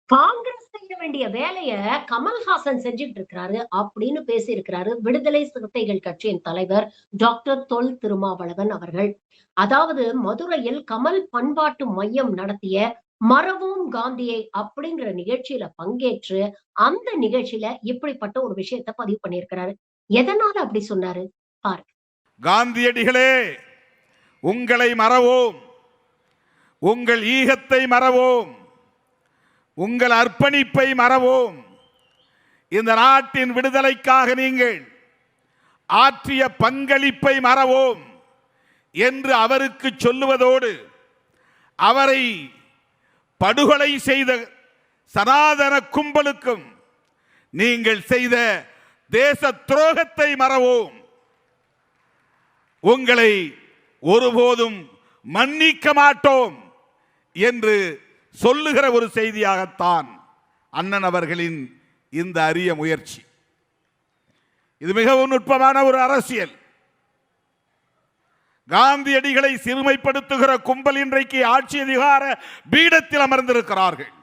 காங்கிரஸ் செய்ய வேண்டிய வேலைய கமல்ஹாசன் செஞ்சுட்டு இருக்கிறாரு அப்படின்னு பேசியிருக்கிறாரு விடுதலை சிறுத்தைகள் கட்சியின் தலைவர் டாக்டர் தொல் திருமாவளவன் அவர்கள். அதாவது மதுரையில் கமல் பண்பாட்டு மையம் நடத்திய மறவோம் காந்தியை அப்படிங்கிற நிகழ்ச்சியில பங்கேற்று அந்த நிகழ்ச்சியில இப்படிப்பட்ட ஒரு விஷயத்தை பதிவு பண்ணியிருக்கிறாரு. எதனால அப்படி சொன்னாரு பாருங்க. காந்தியடிகளே, உங்களை மறவோம், உங்கள் ஈகத்தை மறவோம், உங்கள் அர்ப்பணிப்பை மறவோம், இந்த நாட்டின் விடுதலைக்காக நீங்கள் ஆற்றிய பங்களிப்பை மறவோம் என்று அவருக்கு சொல்லுவதோடு அவரை படுகொலை செய்த சனாதன கும்பலுக்கும் நீங்கள் செய்த தேச துரோகத்தை மறவோம், உங்களை ஒருபோதும் மன்னிக்க மாட்டோம் என்று சொல்லுகிற ஒரு செய்தியாகத்தான் அண்ணன் அவர்களின் இந்த அரிய முயற்சி. இது மிகவும் நுட்பமான ஒரு அரசியல். காந்தியடிகளை சிறுமைப்படுத்துகிற கும்பல் இன்றைக்கு ஆட்சி அதிகார பீடத்தில் அமர்ந்திருக்கிறார்கள்.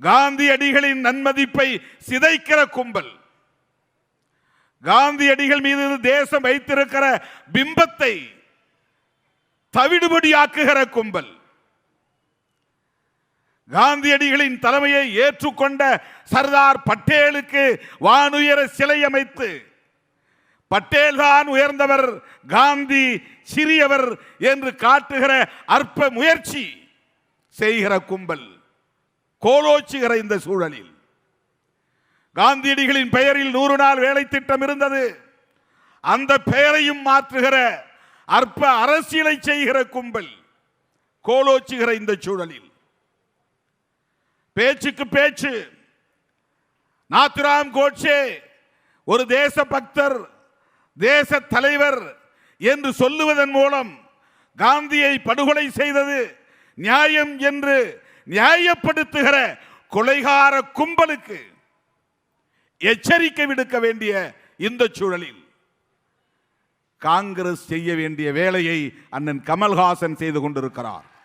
காந்தியடிகளின் நன்மதிப்பை சிதைக்கிற கும்பல், காந்தியடிகள் மீது தேசம் வைத்திருக்கிற பிம்பத்தை தவிடுபடியாக்குகிற கும்பல், காந்தியடிகளின் தலைமையை ஏற்றுக்கொண்ட சர்தார் பட்டேலுக்கு வானுயர சிலை அமைத்து பட்டேல் தான் உயர்ந்தவர், காந்தி சிறியவர் என்று காட்டுகிற அற்ப முயற்சி செய்கிற கும்பல் கோலோச்சுகிற இந்த சூழலில் காந்தியடிகளின் பெயரில் 100 நாள் வேலை திட்டம் இருந்தது. அந்த பெயரையும் மாற்றுகிற அற்ப அரசியலை செய்கிற கும்பல் கோலோச்சுகிற இந்த சூழலில் பேச்சுக்கு பேச்சு நாத்துராம் கோட்சே ஒரு தேச பக்தர், தேச தலைவர் என்று சொல்லுவதன் மூலம் காந்தியை படுகொலை செய்தது நியாயம் என்று நியாயப்படுத்துகிற கொலைகார கும்பலுக்கு எச்சரிக்கை விடுக்க வேண்டிய இந்த சூழலில் காங்கிரஸ் செய்ய வேண்டிய வேலையை அண்ணன் கமல்ஹாசன் செய்து கொண்டிருக்கிறார்.